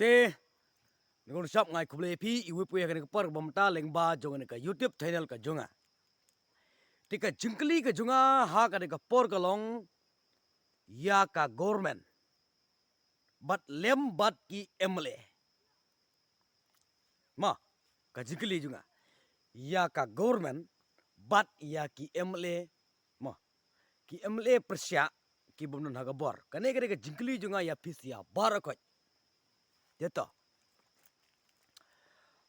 te ngon shop ngai khuble phi iwi puya kan par bomta lengba jongan ka YouTube channel ka jonga tika jingkli ka jonga ha ka ka por ka long ya ka government bat lem bat ki emle ma ka jingkli jonga ya ka government bat ya ki emle ma ki emle persya ki bomnon haga bor kane ka jingkli jonga ya pisia barakot Yeto.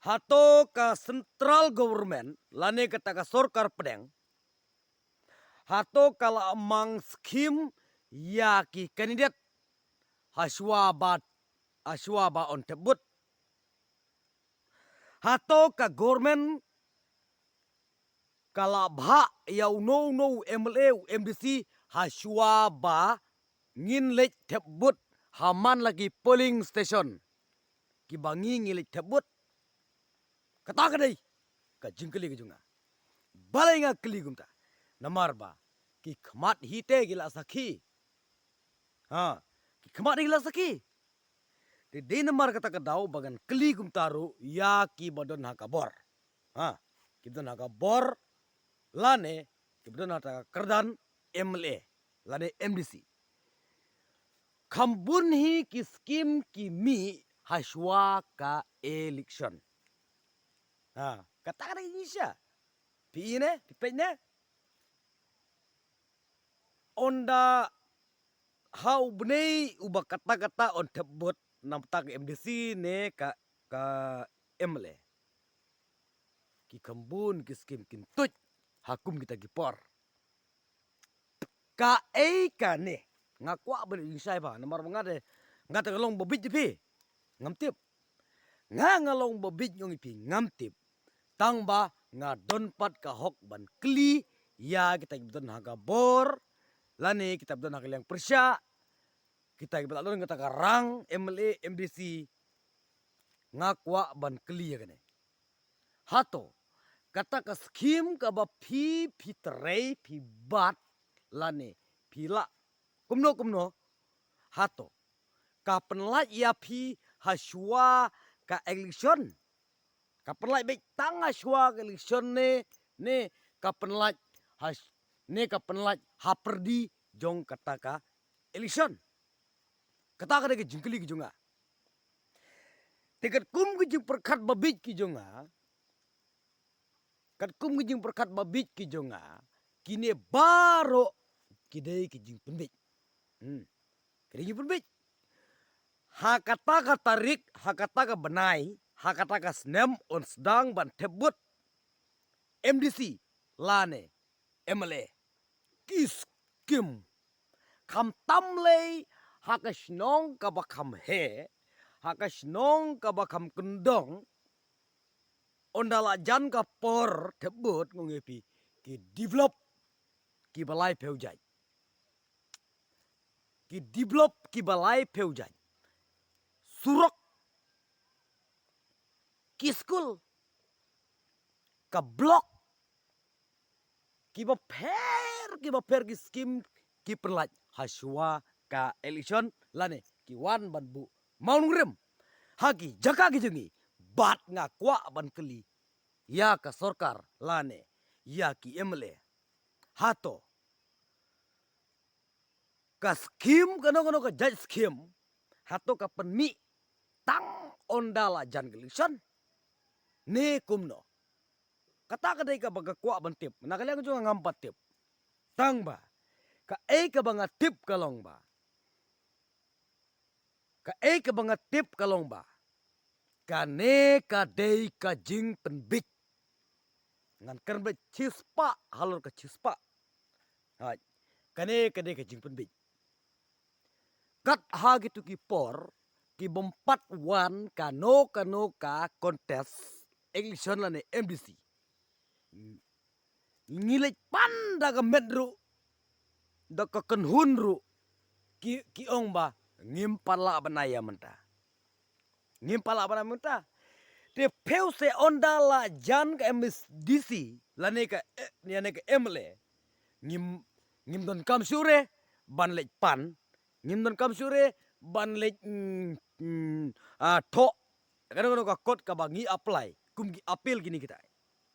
Hato ka central government lane kata ka sorkar pedeng. Hato kala amang skim ya ki kandidat haswaba on tebut. Hato ka government kala bha ya no MLA MDC haswaba ngin lek tebut haman lagi polling station. Ki bangi ngilik tebut kata kadai ka jingkeli ke junga balai nga keli gumta namar ba ki khmat hite gila sakhi ki khmat gila sakhi de namar kata kadau bagan keli gumta ru ya ki badon hakabor ki badon hakabor lane ki badon hata kerdan MLA lane MDC khambun hi ki skim ki mi haswa ka election. Kata Indonesia. Pi ne. Onda hau bnei uba kata on tebut namtak MDC ne ka MLA. Ki khambun ki skim kin tuj hakum kita gipor. Ka ka ne ngakwa beli Indonesia ba nomor ngade ngata galong bobit pi. Ngamtip ngalong bobit nyong ipi ngamtip tang ba nga donpat ka hok ban kli ya kita ibdon haga bor lani kita ibdon haga yang persya kita ibdon ngata karang MLA MDC ngakwa ban kli ya kene hato kata ka skim ka ba phi trei phi bat lani pila kumno hato ka penlat ya phi haswa ka election ka penlat baik tang haswa ka election ne ka penlat haperdi jong kata ka election kata ka ke jingkeli ki jonga tiket kum ki jing perkat babit ki jonga kat kum ki jing perkat babit ki jonga kine baro kidei ki jing penbit kidei jing penbit hakata ka tarik, hakata ka benai, hakata ka snem on sedang ban tebut MDC lane MLA kis kim kam tamlei hakasnong ka bakam he hakasnong ka bakam kendong ondala jan ka por tebut ngongepi ki develop ki balai peujai ki develop ki balai peujai surok ki school ka blok ki ba per ki skim ki perlat haswa ka election lane ki wan ban bu maun rem hagi jaka ki jengi bat nga kwa ban keli ya ka sorkar lane ya ki MLA hato ka skim kano ka judge skim hato ka penmi tang ondala jan election ne kumno kata kadai ka baga kwa bantip nakaliang juga ngampat tip tang ba ka ka banga tip kalong ba tip kalong ba kane ka dei ka jing penbit ngan karbe cispa halor ka cispa kane ka dei ka jing penbit kat ha gitu ki por ki bompat wan kano ka kontes election lane MDC ngilek panda ka medru da ka kenhunru ki ong ba ngimpala banaya menta te peuse ondala jan ka MDC lane ka MLA ngim don kam sure ban lek pan ngim don kam sure ban lek tho kadang ka kot ka bangi apply kum gi appeal gini kita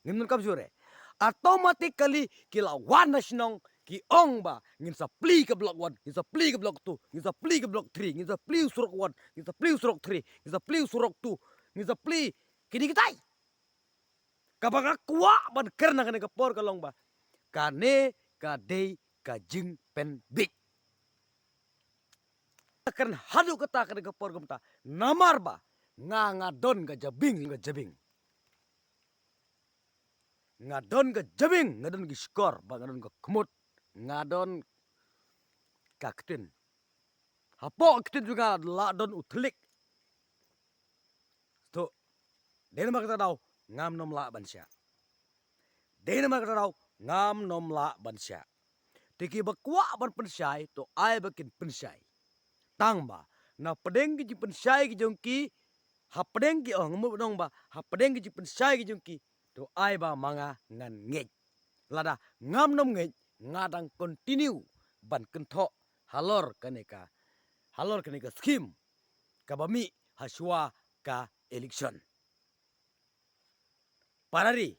ngin kam sure automatically kila wan nasionong ki ong ba ngin sa pli ke blok 1 ngin sa pli ke blok 2 ngin sa pli ke blok 3 ngin sa pli surok 1 ngin sa pli surok 3 ngin sa pli surok 2 ngin sa pli kini kita kabang akwa ban kerna kene ka por ka long ba kane ka dei ka jing pen big akan hadu kata kene ka por ka namar ba nga don ga jabing ngadon ga jabing ngadon gi skor ba ngadon ga kemut ngadon ka ketin hapo ketin juga la don utlik to den ma kata dau ngam nom la bansya den ma kata dau ngam nom la bansya tiki bakwa ban pensyai to ai bakin pensyai tang ba na pedeng gi pensyai gi jongki ha pedeng gi ngemu dong ba ha pedeng gi pensyai gi jongki to ai ba manga ngan ngej lada ngam nom ngej ngadang continue ban kentho halor kaneka skim kabami haswa ka election parari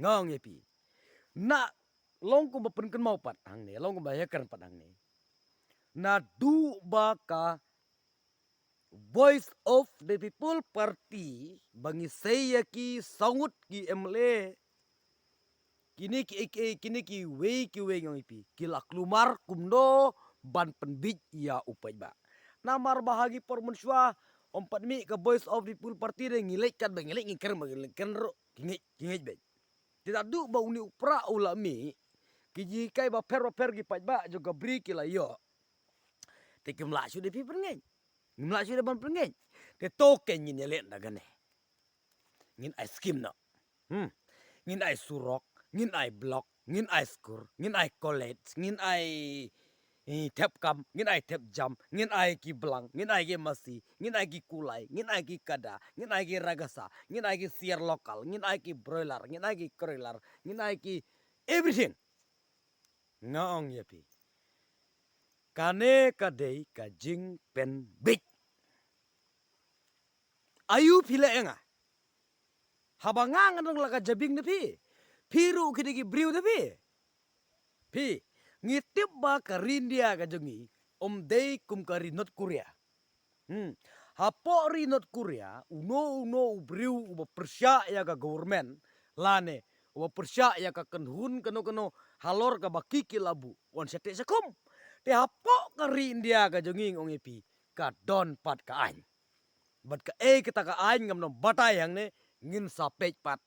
ngong yepi na long ko bapen mau pat hang ne long ko bayakan pat hang ne na du baka Voice of the People Party bangi saya ki sangut ki MLA kini ki we ngong ipi kila klumar kumdo ban penbij ya upai ba namar bahagi por mensua ompat mi ke Voice of the People Party de ngilek kat ba ngilek ngker ro ngej be tidak du ba uni upra ulami kiji kai ba per gi paj ba juga bri kila yo tikim la su de pi perngen ngimla su de ban perngen te token nyin yelen dagane ngin ice cream no ngin ai surok ngin ai blok ngin ai skur ngin ai college ngin ai tep kam ngin ai tep jam ngin ai ki blang ngin ai ki masi ngin ai ki kulai ngin ai ki kada ngin ai ki ragasa ngin ai ki siar lokal ngin ai ki broiler ngin ai ki kroiler ngin ai ki everything ngong yapi kane kadei ka jing pen big ayu pile enga habangang nang laga jabing de pi piru kidigi briu de pi ngitip ba ka rindia ka jongi dei kum ka North Korea hapo ri North Korea uno briu uba persya ya ka government lane uba persya ya ka kenhun kano halor ka bakiki labu wan sete sakum te hapo ka rindia ka jongi ngong epi ka don pat ka ain bat ka kita ka ain ngam no batai yang ne ngin sapej pat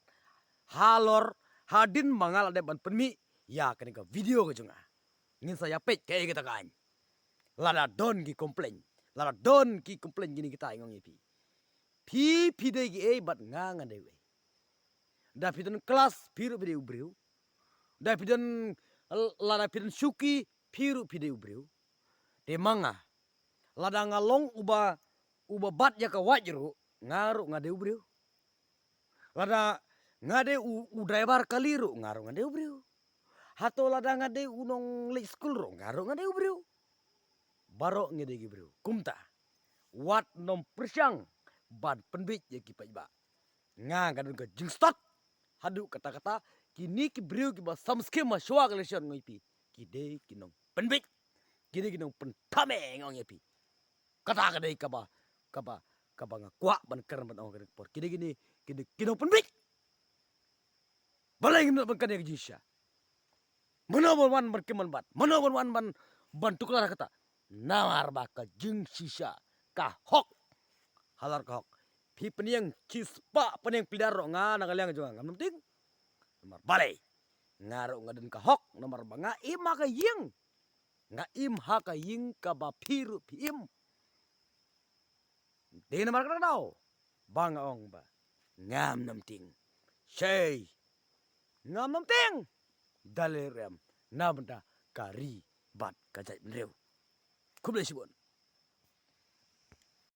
halor hadin mangal ade ban penmi ya kene ka video ka jonga ngin saya pej ka kita ka ain lada don ki komplain gini kita ngong epi pi de gi bat nganga dewe da pidon kelas piru pide ubriu da pidon lada pidon suki piru pide ubriu te manga lada ngalong uba bat ya ka wajru ngaru ngade ubriu lada ngade u driver kaliru ngaru ngade ubriu hato lada ngade unong le school ro ngaru ngade ubriu baro ngede gi bro kumta wat nom persyang ban penbij ya ki pajba nga gadun ka jingstat hadu kata-kata kini ki bro ki ba samske ma shwa election ngoipi kide kinong penbij kide kinong pentame ngong yapi kata kadai kaba nga kwa ban kern ban ong por kide kinong penbij balai ngin ban kadai jisha menobon wan berkeman bat menobon wan ban tuklar kata nawar baka jing sisa ka hok halar ka hok pi peniang cispa peniang pidaro nga nagaliang juga ngam ting nomor balai ngaro ngaden ka hok nomor banga ima ka ying nga im ha ka ying ka ba piru pi im de nomor ka daw bang ong ba ngam nam ting shay ngam nam ting dalerem nabda kari bat kajai mrew Kublai sibon.